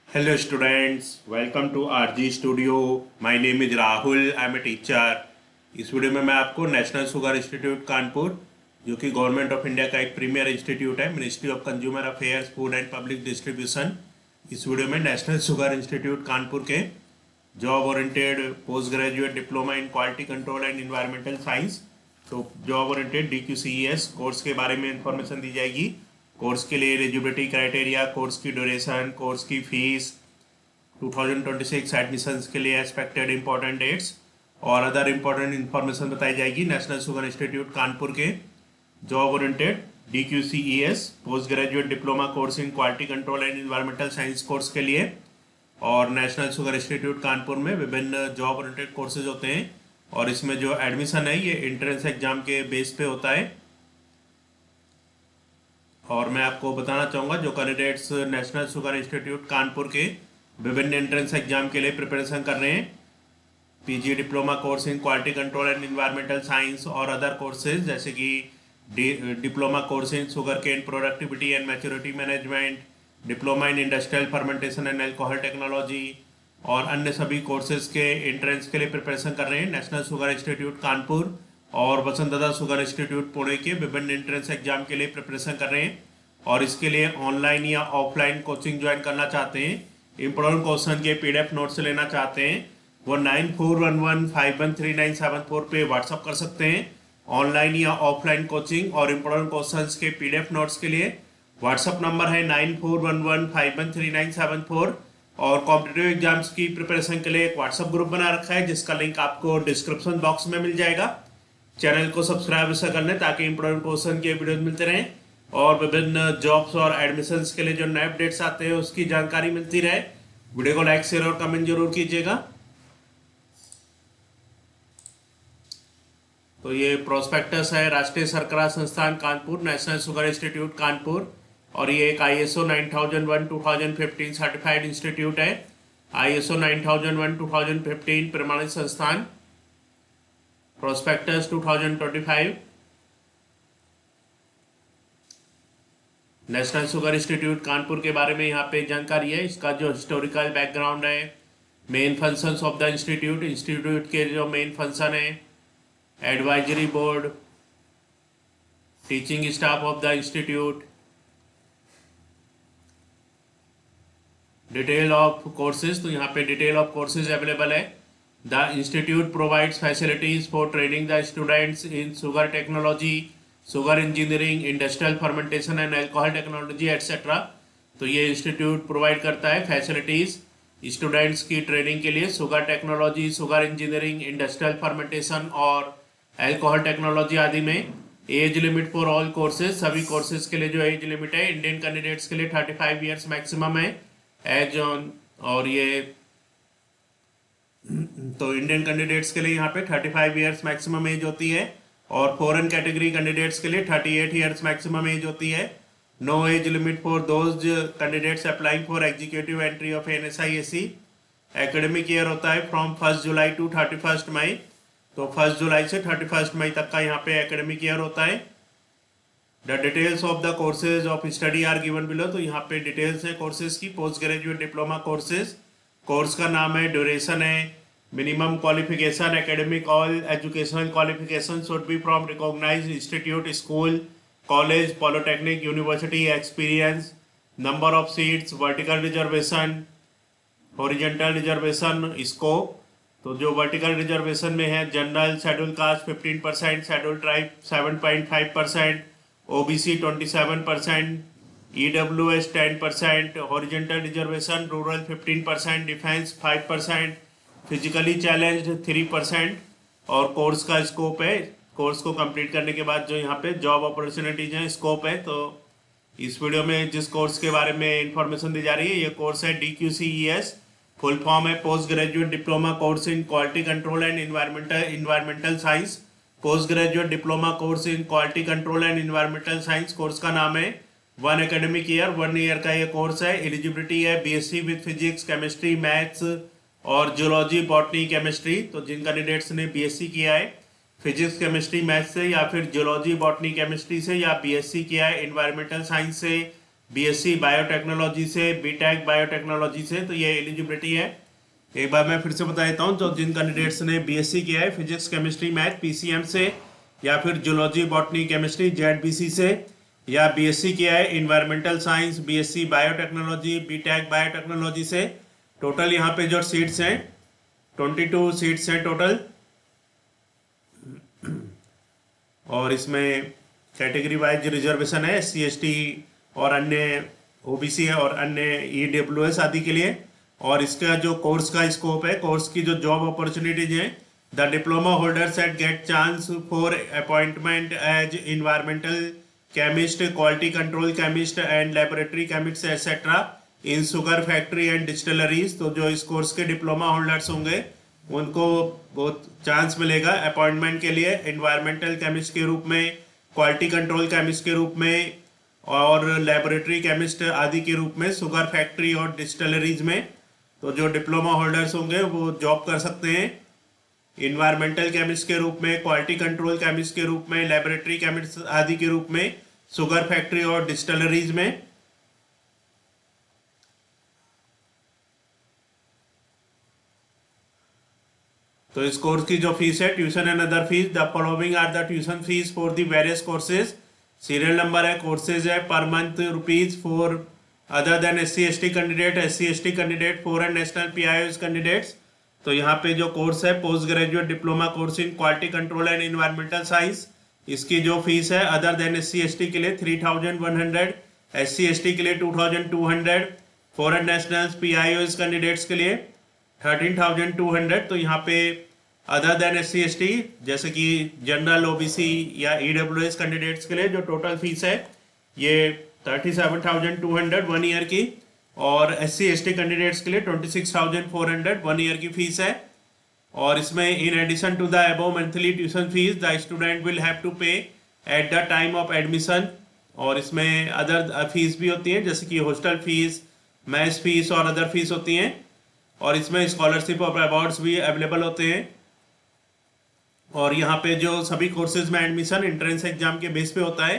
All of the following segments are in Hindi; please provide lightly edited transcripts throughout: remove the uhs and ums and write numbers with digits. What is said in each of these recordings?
Hello students, welcome to RG Studio. My name is Rahul. I am a teacher. इस वीडियो में मैं आपको नेशनल शुगर इंस्टीट्यूट कानपुर, जो कि गवर्नमेंट ऑफ इंडिया का एक प्रीमियर इंस्टीट्यूट है, ministry of consumer affairs, food and public distribution, इस वीडियो में नेशनल शुगर इंस्टीट्यूट कानपुर के job oriented post graduate diploma in quality control and environmental science, तो जॉब ओरिएंटेड DQCES कोर्स के बारे में इंफॉर्मेशन दी जाएगी। कोर्स के लिए एलिजिबिलिटी क्राइटेरिया, कोर्स की ड्यूरेशन, कोर्स की फीस, 2026 एडमिशन्स के लिए एक्सपेक्टेड इंपॉर्टेंट डेट्स और अदर इंपॉर्टेंट इंफॉर्मेशन बताई जाएगी। नेशनल शुगर इंस्टीट्यूट कानपुर के job oriented DQCES post graduate diploma course in quality control and environmental science course के लिए, और नेशनल शुगर इंस्टीट्यूट कानपुर में विभिन्न जॉब ओरिएंटेड कोर्सेज होते हैं, और इसमें जो एडमिशन है ये एंट्रेंस एग्जाम के बेस पे होता है। और मैं आपको बताना चाहूँगा, जो candidates national sugar institute Kanpur के विभिन्न एंट्रेंस एग्जाम के लिए प्रिपरेशन कर रहे हैं, PG diploma course in quality control and environmental science और अदर कोर्सेज जैसे कि diploma course in sugar cane productivity and maturity management, diploma in industrial fermentation and alcohol technology और अन्य सभी कोर्सेज के एंट्रेंस के लिए प्रिपरेशन कर रहे हैं नेशनल शुगर इंस्टीट्यूट कानपुर और वसंतदादा शुगर इंस्टीट्यूट पुणे के विभिन्न एंट्रेंस एग्जाम के लिए प्रिपरेशन कर रहे हैं। और इसके लिए ऑनलाइन या ऑफलाइन कोचिंग ज्वाइन करना चाहते हैं, इंपॉर्टेंट क्वेश्चन के PDF नोट्स लेना चाहते हैं, वो 9411513974 पे व्हाट्सअप कर सकते हैं। ऑनलाइन या ऑफलाइन कोचिंग और इंपॉर्टेंट क्वेश्चंस के PDF नोट्स के लिए व्हाट्सअप नंबर है 9411513974। और कॉम्पिटिटिव एग्जाम्स की प्रिपरेशन के लिए एक व्हाट्सअप ग्रुप बना रखा है, जिसका लिंक आपको डिस्क्रिप्शन बॉक्स में मिल जाएगा। चैनल को सब्सक्राइब इसे कर लें ताकि इंपॉर्टेंट क्वेश्चन के वीडियो मिलते रहें और विभिन्न जॉब्स और एडमिशन्स के लिए जो नए अपडेट्स आते हैं उसकी जानकारी मिलती रहे। वीडियो को लाइक, शेयर और कमेंट जरूर कीजिएगा। तो ये प्रोस्पेक्टस है राष्ट्रीय सरकार संस्थान Kanpur, national sugar institute Kanpur, और ये एक ISO 9001:2015 सर्टिफाइड इंस्टीट्यूट है। ISO 9001:2015 प्रमाणित संस्थान, prospectus 2025। National sugar institute Kanpur के बारे में यहाँ पे जानकारी है। इसका जो हिस्टोरिकल बैकग्राउंड है, main functions of the institute, institute के जो मेन फंक्शन है, advisory board, teaching staff of the institute, detail of courses, तो यहाँ पे डिटेल ऑफ कोर्सेज अवेलेबल है। The institute provides facilities for training the students in sugar technology, sugar engineering, industrial fermentation and alcohol technology etcetera. तो ये इंस्टीट्यूट प्रोवाइड करता है फैसिलिटीज स्टूडेंट्स की ट्रेनिंग के लिए sugar technology, sugar engineering, industrial fermentation और अल्कोहल टेक्नोलॉजी आदि में। As limit for all courses, सभी कोर्सेज के लिए जो एज लिमिट है इंडियन कैंडिडेट्स के लिए 35 ईयर्स मैक्सिमम है एज ऑन। और ये तो इंडियन कैंडिडेट्स के लिए यहाँ पे 35 ईयर्स मैक्सिमम एज होती है, और फॉरेन कैटेगरी कैंडिडेट्स के लिए 38 ईयर्स मैक्सिमम एज होती है। No age limit for those candidates applying for executive entry of NSISE। Academic year होता है फ्रॉम 1 जुलाई टू 31 मई, तो 1 जुलाई से 31 मई तक का यहाँ पे एकेडमिक ईयर होता है। The details of the courses of study are given below, तो यहाँ पे डिटेल्स है कोर्सेज की। Post graduate diploma courses, course का नाम है, ड्यूरेशन है, minimum qualification academic, all educational qualification should be from recognised institute, school, college, polytechnic, university, experience, number of seats, vertical reservation, horizontal reservation, scope. तो जो वर्टिकल रिजर्वेशन में है, general schedule caste 15%, schedule tribe 7.5%, OBC 27%, EWS 10%, horizontal reservation rural 15%, defence 5%, physically challenged 3%। और कोर्स का स्कोप है, कोर्स को कंप्लीट करने के बाद जो यहाँ पे जॉब अपॉर्चुनिटीज हैं, स्कोप है। तो इस वीडियो में जिस कोर्स के बारे में इंफॉर्मेशन दी जा रही है, ये कोर्स है DQCES, फुल फॉर्म है post graduate diploma course in quality control and environmental science. Post graduate diploma course in quality control and environmental science course का नाम है। 1 एकेडमिक ईयर, 1 ईयर का ये कोर्स है। एलिजिबिलिटी है BSc with physics, chemistry, maths और जियोलॉजी, बॉटनी, केमिस्ट्री। तो जिन कैंडिडेट्स ने BSc किया है फिजिक्स, केमिस्ट्री, मैथ्स से, या फिर जियोलॉजी, बॉटनी, केमिस्ट्री से, या BSc किया है एनवायरमेंटल साइंस से, बीएससी बायोटेक्नोलॉजी से, बीटेक बायोटेक्नोलॉजी से, तो ये एलिजिबिलिटी है। एक बार मैं फिर से बता देता हूँ, जो जिन कैंडिडेट्स ने बीएससी किया है फिजिक्स केमिस्ट्री मैथ पीसीएम से, या फिर जूलॉजी बॉटनी केमिस्ट्री जेडबीसी से, या बीएससी किया है environmental science, BSc biotechnology, BTech biotechnology से, टोटल यहाँ पे जो सीट्स हैं 22 सीट्स हैं टोटल। और इसमें कैटेगरी वाइज रिजर्वेशन है एससी एसटी और अन्य ओबीसी है और अन्य ईडब्ल्यूएस आदि के लिए। और इसका जो कोर्स का स्कोप है, कोर्स की जो जॉब अपॉर्चुनिटीज हैं, the diploma holders at get chance for appointment as environmental chemist, quality control chemist and laboratory chemist etcetera in sugar factory and distilleries. तो जो इस कोर्स के डिप्लोमा होल्डर्स होंगे उनको बहुत चांस मिलेगा अपॉइंटमेंट के लिए इन्वायरमेंटल केमिस्ट के रूप में, क्वालिटी कंट्रोल केमिस्ट के रूप में और लेबोरेटरी केमिस्ट आदि के रूप में शुगर फैक्ट्री और डिस्टिलरीज में। तो जो डिप्लोमा होल्डर्स होंगे वो जॉब कर सकते हैं इन्वायरमेंटल केमिस्ट के रूप में, क्वालिटी कंट्रोल केमिस्ट के रूप में, लेबोरेटरी केमिस्ट आदि के रूप में, शुगर फैक्ट्री और डिस्टिलरीज में। तो इस कोर्स की जो फीस है, tuition and other fees, the following are the tuition fees for the various courses. Serial number है, कोर्सेज है, per month rupees for other than SC ST candidate, SC ST candidate, foreign national PIOs candidates. तो यहाँ पे जो कोर्स है post graduate diploma course in quality control and environmental science, इसकी जो फीस है अदर देन एससी एसटी के लिए 3100, एससी एसटी के लिए 2200, फॉरेन नेशनल्स पीआईओएस कैंडिडेट्स के लिए 13,200। तो यहाँ पे अदर देन एससी एसटी जैसे कि जनरल ओबीसी या ईडब्ल्यूएस कैंडिडेट्स के लिए जो टोटल फीस है ये 37,200 1 ईयर की, और एससी एसटी कैंडिडेट्स के लिए 26,400 1 ईयर की फीस है। और इसमें in addition to the above monthly tuition fees the student will have to pay at the time of admission. और इसमें अदर फीस भी होती है जैसे कि हॉस्टल फीस, मैस फीस और अदर फीस होती हैं। और इसमें स्कॉलरशिप और अवार्ड्स भी अवेलेबल होते हैं। और यहाँ पे जो सभी कोर्सेज में एडमिशन एंट्रेंस एग्जाम के बेस पे होता है।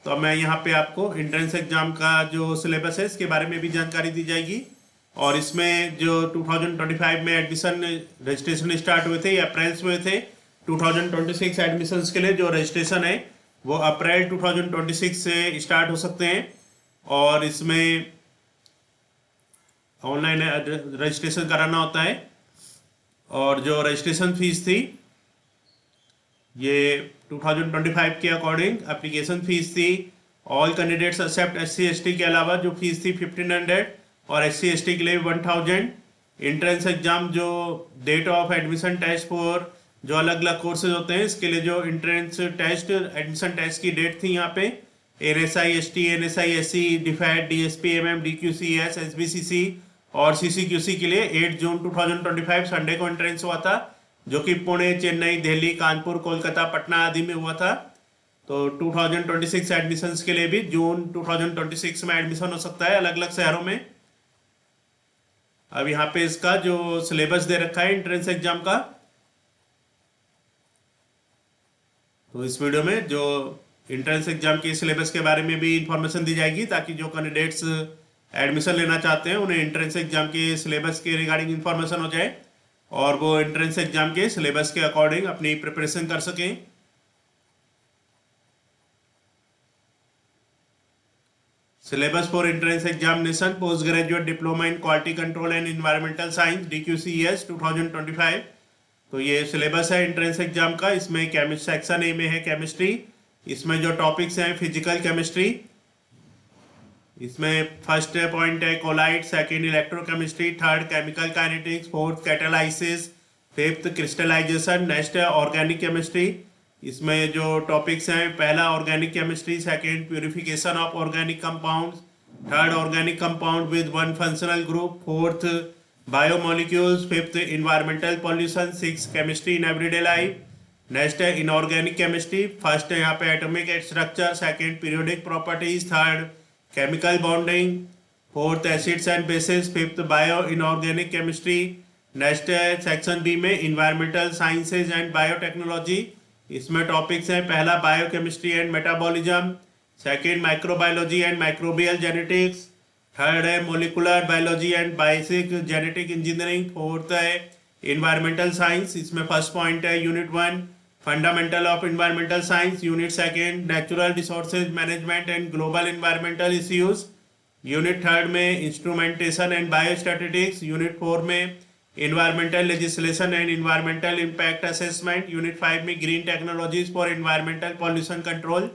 तो अब मैं यहाँ पे आपको एंट्रेंस एग्जाम का जो सिलेबस है इसके बारे में भी जानकारी दी जाएगी। और इसमें जो 2025 में एडमिशन रजिस्ट्रेशन स्टार्ट हुए थे या अप्रैल से हुए थे, 2026 एडमिशन्स के लिए जो रजिस्ट्रेशन है वो अप्रैल 2026 से स्टार्ट हो सकते हैं। और इसमें ऑनलाइन रजिस्ट्रेशन कराना होता है। और जो रजिस्ट्रेशन फीस थी ये 2025 के अकॉर्डिंग एप्लीकेशन फीस थी all candidates except SC ST के अलावा जो फीस थी 1500 और एससी एसटी के लिए 1000। एंट्रेंस एग्जाम जो date of admission test for जो अलग अलग कोर्सेज होते हैं इसके लिए जो एंट्रेंस टेस्ट एडमिशन टेस्ट की डेट थी यहाँ पे एनएसआई एसटी, एनएसआई एससी, डिफैट, डीएसपी एमएम, डीक्यूसीएस, एसबीसीसी और सीसीक्यूसी के लिए 8 जून 2025 संडे को एंट्रेंस हुआ था, जो कि पुणे, चेन्नई, दिल्ली, कानपुर, कोलकाता, पटना आदि में हुआ था। तो 2026 एडमिशन्स के लिए भी जून 2026 में एडमिशन हो सकता है अलग अलग शहरों में। अब यहाँ पे इसका जो सिलेबस दे रखा है एंट्रेंस एग्जाम का, तो इस वीडियो में जो एंट्रेंस एग्जाम के सिलेबस के बारे में भी इंफॉर्मेशन दी जाएगी ताकि जो कैंडिडेट्स एडमिशन लेना चाहते हैं उन्हें एंट्रेंस एग्जाम के सिलेबस के रिगार्डिंग इंफॉर्मेशन हो जाए और वो एंट्रेंस एग्जाम के सिलेबस के अकॉर्डिंग अपनी प्रिपरेशन कर सकें। Syllabus for entrance examination post graduate diploma in quality control and environmental science DQCES 2025। तो ये सिलेबस है एंट्रेंस एग्जाम का। इसमें केमिस्ट सेक्शन ए में है केमिस्ट्री। इसमें जो टॉपिक्स हैं फिजिकल केमिस्ट्री, इसमें फर्स्ट पॉइंट है colloid, second electrochemistry, third chemical kinetics, fourth catalysis, fifth crystallization, next है ऑर्गेनिक केमिस्ट्री। इसमें जो टॉपिक्स हैं पहला organic chemistry, second purification of organic compounds, third organic compound with one functional group, fourth biomolecules, fifth environmental pollution, six chemistry in everyday life. Next है इनऑर्गेनिक केमिस्ट्री, फर्स्ट है यहाँ पे atomic structure, second periodic properties, third chemical bonding, fourth acids and bases, fifth bio inorganic chemistry. Next है सेक्शन बी में इन्वायरमेंटल साइंसेज एंड बायोटेक्नोलॉजी। इसमें टॉपिक्स हैं पहला biochemistry and metabolism, second microbiology and microbial genetics, third है molecular biology and basic genetic engineering, fourth है इन्वायरमेंटल साइंस, इसमें फर्स्ट पॉइंट है unit 1 fundamental of environmental science, unit second natural resources management and global environmental issues, unit third में इंस्ट्रूमेंटेशन एंड बायोस्टैटिस्टिक्स, यूनिट 4 में environmental legislation and environmental impact assessment, unit 5 में green technologies for environmental pollution control.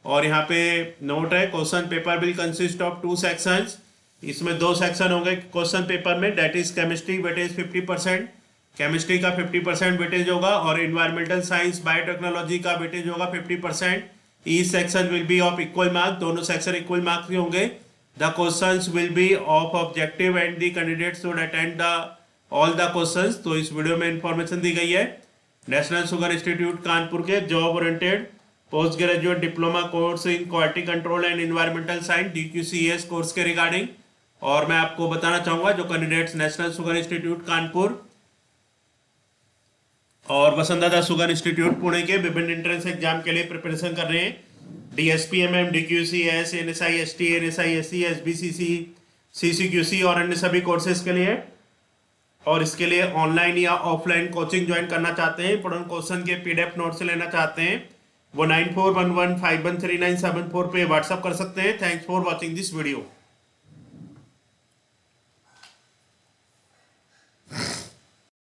और यहाँ पे नोट है, question paper will consist of 2 sections, इसमें 2 सेक्शन होंगे क्वेश्चन पेपर में, that is chemistry weightage 50%, chemistry का 50% वेटेज होगा, और इन्वायरमेंटल साइंस बायोटेक्नोलॉजी का वेटेज होगा 50%। Each section will be of equal marks, दोनों सेक्शन इक्वल मार्क्स के होंगे। The questions will be of objective and the candidates should attend the all the questions. तो इस वीडियो में इंफॉर्मेशन दी गई है नेशनल शुगर इंस्टीट्यूट कानपुर के job oriented post graduate diploma course in quality control and environmental science DQCS course के रिगार्डिंग। और मैं आपको बताना चाहूंगा जो candidates national sugar institute Kanpur और वसुंधरा शुगर इंस्टीट्यूट पुणे के विभिन्न एंट्रेंस एग्जाम के लिए प्रिपरेशन कर रहे हैं, DSPMM, DQCS, NSI-ST, NSI-SC, SBCC, CCQC और अन्य सभी कोर्सेज के लिए, और इसके लिए ऑनलाइन या ऑफलाइन कोचिंग ज्वाइन करना चाहते हैं, इंपोर्टेंट क्वेश्चन के PDF नोट्स लेना चाहते हैं, वो 9411513974 पे व्हाट्सअप कर सकते हैं। Thanks for watching this video.